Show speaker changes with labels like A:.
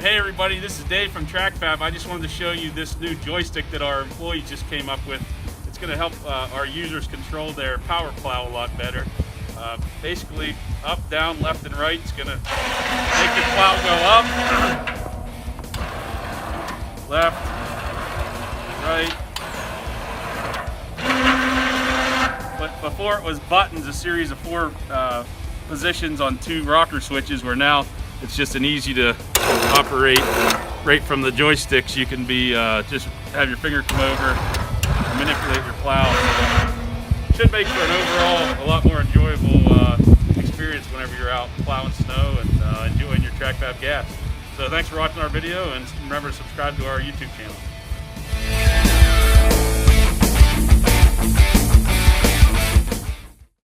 A: Alright, hey everybody, this is Dave from TracFab. I just wanted to show you this new joystick that our employees just came up with. It's going to help our users control their PowerPlow a lot better. Basically, up, down, left, and right. It's going to make your plow go up, left, right. But before it was buttons, a series of 4 positions on 2 rocker switches, where now it's just an easy to operate right from the joysticks. You can be just have your finger come over and manipulate your plow. So should make for an overall a lot more enjoyable experience whenever you're out plowing snow and enjoying your TracFab gas. So thanks for watching our video, and remember to subscribe to our YouTube channel.